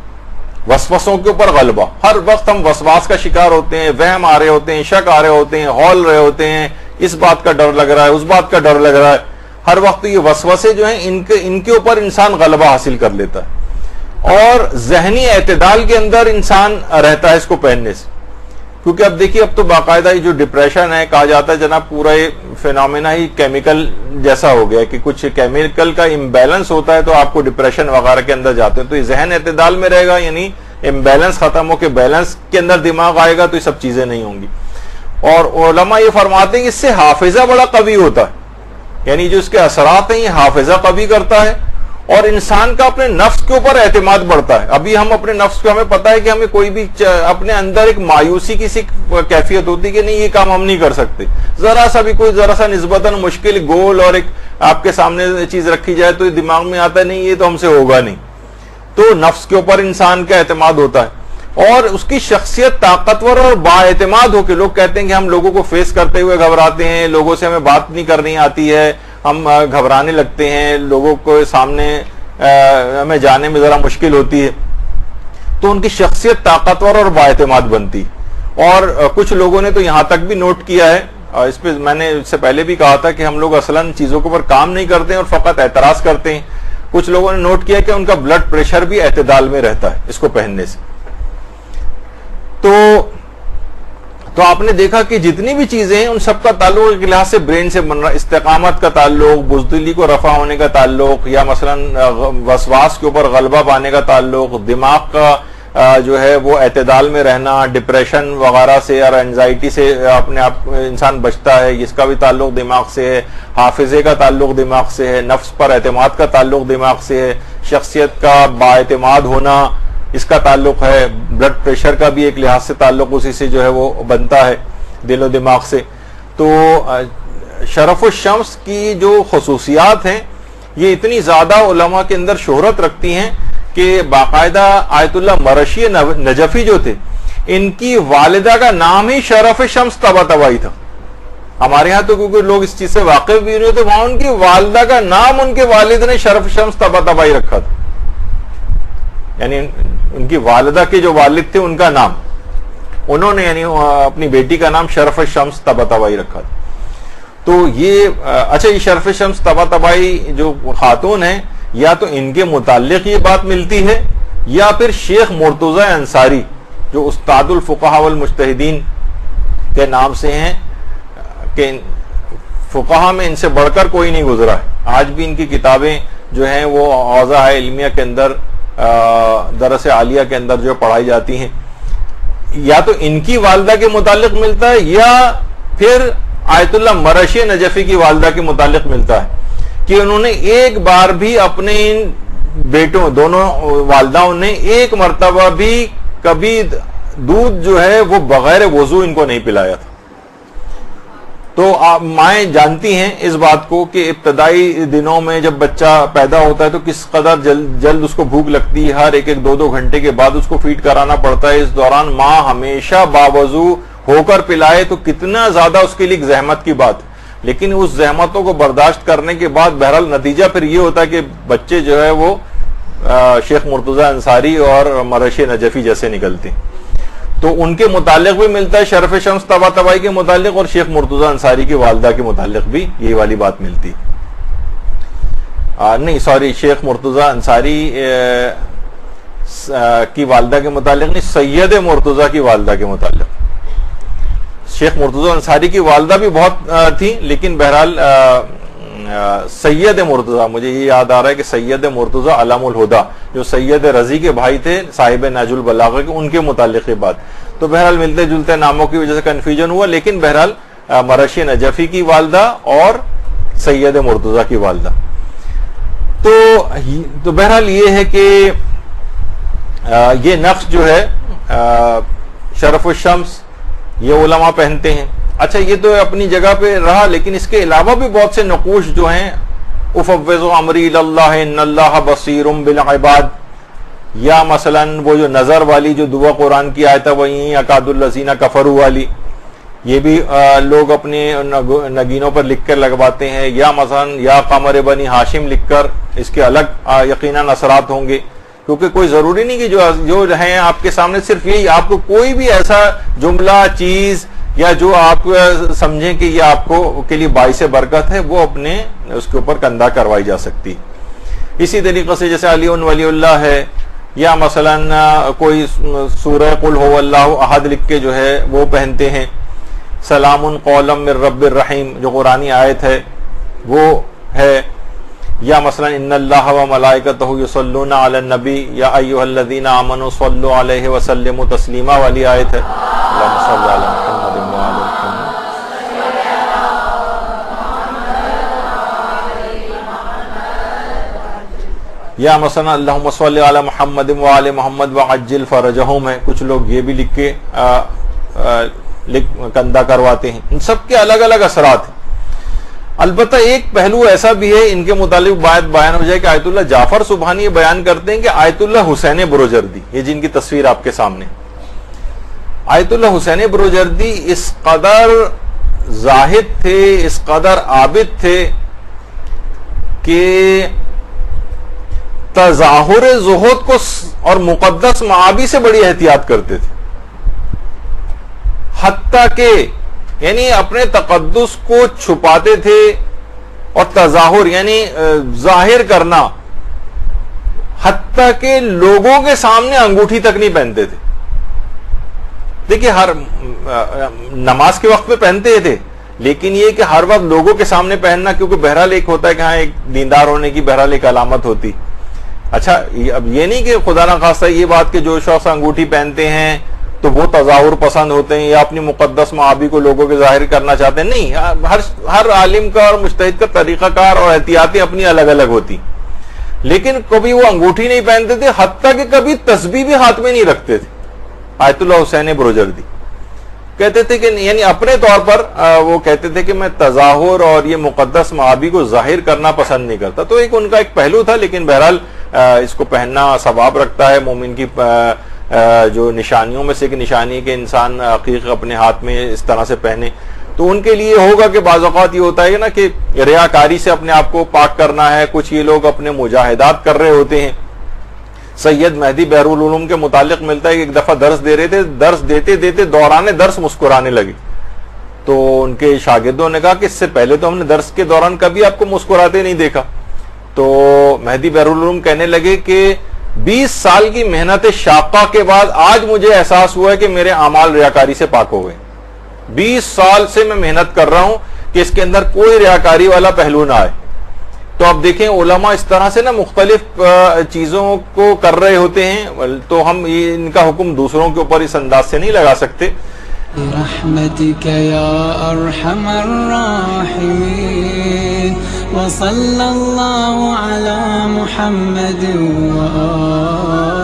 وسوسوں کے اوپر غلبہ. ہر وقت ہم وسواس کا شکار ہوتے ہیں، وہم آ رہے ہوتے ہیں، شک آ رہے ہوتے ہیں، ہول رہے ہوتے ہیں، اس بات کا ڈر لگ رہا ہے، اس بات کا ڈر لگ رہا ہے. ہر وقت یہ وسوسے جو ہیں ان کے اوپر انسان غلبہ حاصل کر لیتا ہے اور ذہنی اعتدال کے اندر انسان رہتا ہے اس کو پہننے سے. کیونکہ اب دیکھیے، اب تو باقاعدہ یہ جو ڈپریشن ہے، کہا جاتا ہے جناب پورا یہ فینومینا ہی کیمیکل جیسا ہو گیا کہ کچھ کیمیکل کا امبیلنس ہوتا ہے تو آپ کو ڈپریشن وغیرہ کے اندر جاتے ہیں. تو یہ ذہن اعتدال میں رہے گا، یعنی امبیلنس ختم ہو کے بیلنس کے اندر دماغ آئے گا تو یہ سب چیزیں نہیں ہوں گی. اور علماء یہ فرماتے ہیں کہ اس سے حافظہ بڑا قوی ہوتا ہے. یعنی جو اس کے اثرات ہیں یہ حافظہ قوی کرتا ہے اور انسان کا اپنے نفس کے اوپر اعتماد بڑھتا ہے. ابھی ہم اپنے نفس کو ہمیں پتا ہے کہ ہمیں کوئی بھی اپنے اندر ایک مایوسی کی سی کیفیت ہوتی ہے کہ نہیں یہ کام ہم نہیں کر سکتے, ذرا سا نسبتاً مشکل گول اور ایک آپ کے سامنے چیز رکھی جائے تو دماغ میں آتا ہے نہیں یہ تو ہم سے ہوگا نہیں. تو نفس کے اوپر انسان کا اعتماد ہوتا ہے اور اس کی شخصیت طاقتور اور بااعتماد ہو کے, لوگ کہتے ہیں کہ ہم لوگوں کو فیس کرتے ہوئے گھبراتے ہیں, لوگوں سے ہمیں بات نہیں کرنی آتی ہے, ہم گھبرانے لگتے ہیں, لوگوں کو سامنے ہمیں جانے میں ذرا مشکل ہوتی ہے. تو ان کی شخصیت طاقتور اور بااعتماد بنتی. اور کچھ لوگوں نے تو یہاں تک بھی نوٹ کیا ہے, اس پہ میں نے اس سے پہلے بھی کہا تھا کہ ہم لوگ اصلاً چیزوں کے اوپر کام نہیں کرتے ہیں اور فقط اعتراض کرتے ہیں. کچھ لوگوں نے نوٹ کیا کہ ان کا بلڈ پریشر بھی اعتدال میں رہتا ہے اس کو پہننے سے. تو آپ نے دیکھا کہ جتنی بھی چیزیں ہیں ان سب کا تعلق ایک لحاظ سے برین سے بن رہا ہے. استقامت کا تعلق, بزدلی کو رفع ہونے کا تعلق, یا مثلا وسواس کے اوپر غلبہ پانے کا تعلق, دماغ کا جو ہے وہ اعتدال میں رہنا, ڈپریشن وغیرہ سے اور انزائٹی سے اپنے آپ انسان بچتا ہے, اس کا بھی تعلق دماغ سے ہے. حافظے کا تعلق دماغ سے ہے, نفس پر اعتماد کا تعلق دماغ سے ہے, شخصیت کا بااعتماد ہونا اس کا تعلق ہے, بلڈ پریشر کا بھی ایک لحاظ سے تعلق اسی سے جو ہے وہ بنتا ہے دل و دماغ سے. تو شرف الشمس کی جو خصوصیات ہیں یہ اتنی زیادہ علماء کے اندر شہرت رکھتی ہیں کہ باقاعدہ آیت اللہ مرشی نجفی جو تھے ان کی والدہ کا نام ہی شرف شمس طباطبائی تھا. ہمارے ہاں تو کیونکہ لوگ اس چیز سے واقف بھی نہیں ہوتے, وہاں ان کی والدہ کا نام ان کے والد نے شرف شمس طباطبائی رکھا تھا. یعنی ان کی والدہ کے جو والد تھے ان کا نام انہوں نے یعنی اپنی بیٹی کا نام شرف شمس طباطبائی رکھا تھا. تو یہ اچھا, یہ شرف شمس طباطبائی جو خاتون ہیں یا تو ان کے متعلق یہ بات ملتی ہے یا پھر شیخ مرتضی انصاری جو استاد الفقہاء والمجتہدین کے نام سے ہیں کہ فقہا میں ان سے بڑھ کر کوئی نہیں گزرا ہے. آج بھی ان کی کتابیں جو ہیں وہ اوضاع علمیہ کے اندر, درس عالیہ کے اندر جو پڑھائی جاتی ہیں, یا تو ان کی والدہ کے متعلق ملتا ہے یا پھر آیت اللہ مرشی نجفی کی والدہ کے متعلق ملتا ہے کہ انہوں نے ایک بار بھی اپنے ان بیٹوں دونوں والداؤں نے ایک مرتبہ بھی کبھی دودھ جو ہے وہ بغیر وضو ان کو نہیں پلایا تھا. تو مائیں جانتی ہیں اس بات کو کہ ابتدائی دنوں میں جب بچہ پیدا ہوتا ہے تو کس قدر جلد اس کو بھوک لگتی ہے, ہر ایک 2 گھنٹے کے بعد اس کو فیڈ کرانا پڑتا ہے. اس دوران ماں ہمیشہ باوضو ہو کر پلائے تو کتنا زیادہ اس کے لیے ایک زحمت کی بات ہے. لیکن اس زحمتوں کو برداشت کرنے کے بعد بہرحال نتیجہ پھر یہ ہوتا ہے کہ بچے جو ہے وہ شیخ مرتضی انصاری اور مرشی نجفی جیسے نکلتے ہیں. تو ان کے متعلق بھی ملتا ہے شرف شمس طباطبائی کے متعلق, اور شیخ مرتضی انصاری کی والدہ کے متعلق بھی یہی والی بات ملتی. نہیں سوری, شیخ مرتضی انصاری کی والدہ کے متعلق نہیں, سید مرتضی کی والدہ کے متعلق. شیخ مرتضی انصاری کی والدہ بھی بہت تھی لیکن بہرحال سید مرتضی, مجھے یہ یاد آ رہا ہے کہ سید مرتضی علم الہدا جو سید رضی کے بھائی تھے صاحب نہج البلاغہ کے, ان کے متعلق یہ بات. تو بہرحال ملتے جلتے ناموں کی وجہ سے کنفیوژن ہوا, لیکن بہرحال مرشی نجفی کی والدہ اور سید مرتضی کی والدہ. تو بہرحال یہ ہے کہ یہ نقش جو ہے شرف الشمس یہ علماء پہنتے ہیں. اچھا یہ تو اپنی جگہ پہ رہا, لیکن اس کے علاوہ بھی بہت سے نقوش جو ہیں, افوض امری اللہ ان اللہ بصیر بالعباد, یا مثلا وہ جو نظر والی جو دعا قرآن کی آیت ہے وہیں اکاد الذین کفروا والی, یہ بھی لوگ اپنے نگینوں پر لکھ کر لگواتے ہیں. یا مثلا یا قمر بنی ہاشم لکھ کر, اس کے الگ یقیناً اثرات ہوں گے, کیونکہ کوئی ضروری نہیں کہ جو ہیں آپ کے سامنے صرف یہی, آپ کو کوئی بھی ایسا جملہ چیز یا جو آپ سمجھیں کہ یہ آپ کو کے لیے باعث برکت ہے وہ اپنے اس کے اوپر کندہ کروائی جا سکتی. اسی طریقے سے جیسے علی ولی اللہ ہے, یا مثلا کوئی سورہ قل هو اللہ احد لکھ کے جو ہے وہ پہنتے ہیں. سلام قولا من رب الرحیم جو قرآنی آیت ہے وہ ہے. یا مثلا ان اللہ و ملائکتہ یصلون علی النبی یا ایھا الذین آمنوا صلوا علیہ وسلموا تسلیما والی آیت ہے. اللہم صل علی محمد وعلی محمد. یا مثلا اللہم صلی علی محمد وآل محمد وعجل فرجہم ہے، کچھ لوگ یہ بھی لکھ کے کندہ کرواتے ہیں. ان سب کے الگ الگ اثرات ہیں. البتہ ایک پہلو ایسا بھی ہے ان کے متعلق بات بیان ہو جائے کہ آیت اللہ جعفر سبحانی یہ بیان کرتے ہیں کہ آیت اللہ حسین بروجردی، یہ جن کی تصویر آپ کے سامنے، آیت اللہ حسین بروجردی اس قدر زاہد تھے، اس قدر عابد تھے کہ تظاہر زہد کو اور مقدس معابی سے بڑی احتیاط کرتے تھے، حتیٰ کہ یعنی اپنے تقدس کو چھپاتے تھے اور تظاہر یعنی ظاہر کرنا، حتیٰ کہ لوگوں کے سامنے انگوٹھی تک نہیں پہنتے تھے. دیکھیے ہر نماز کے وقت پہ پہنتے تھے، لیکن یہ کہ ہر وقت لوگوں کے سامنے پہننا، کیونکہ بہرحال ایک ہوتا ہے کہ ہاں ایک دیندار ہونے کی بہرحال ایک علامت ہوتی. اچھا اب یہ نہیں کہ خدا نہ خواستہ یہ بات کہ جو شخص انگوٹھی پہنتے ہیں تو وہ تظاہر پسند ہوتے ہیں یا اپنی مقدس معابی کو لوگوں کے ظاہر کرنا چاہتے ہیں، نہیں. ہر عالم کا اور مجتہد کا طریقہ کار اور احتیاطیں اپنی الگ الگ ہوتی. لیکن کبھی وہ انگوٹھی نہیں پہنتے تھے، حتیٰ کہ کبھی تسبیح بھی ہاتھ میں نہیں رکھتے تھے. آیت اللہ حسین بروجردی کہتے تھے کہ یعنی اپنے طور پر وہ کہتے تھے کہ میں تظاہر اور یہ مقدس معابی کو ظاہر کرنا پسند نہیں کرتا. تو ایک ان کا ایک پہلو تھا، لیکن بہرحال اس کو پہننا ثواب رکھتا ہے. مومن کی جو نشانیوں میں سے ایک نشانی کہ انسان عقیق اپنے ہاتھ میں اس طرح سے پہنے، تو ان کے لیے ہوگا کہ بعض اوقات یہ ہوتا ہے نا کہ ریاکاری سے اپنے آپ کو پاک کرنا ہے. کچھ یہ لوگ اپنے مجاہدات کر رہے ہوتے ہیں. سید مہدی بحر العلوم کے متعلق ملتا ہے کہ ایک دفعہ درس دے رہے تھے، درس دیتے دیتے دوران درس مسکرانے لگے. تو ان کے شاگردوں نے کہا کہ اس سے پہلے تو ہم نے درس کے دوران کبھی آپ کو مسکراتے نہیں دیکھا. تو مہدی بحر العلوم کہنے لگے کہ 20 سال کی محنت شاقہ کے بعد آج مجھے احساس ہوا ہے کہ میرے اعمال ریاکاری سے پاک ہو گئے. 20 سال سے میں محنت کر رہا ہوں کہ اس کے اندر کوئی ریاکاری والا پہلو نہ آئے. تو اب دیکھیں علماء اس طرح سے نا مختلف چیزوں کو کر رہے ہوتے ہیں، تو ہم ان کا حکم دوسروں کے اوپر اس انداز سے نہیں لگا سکتے. برحمتك يا أرحم الراحمين وصلى الله على محمد وآله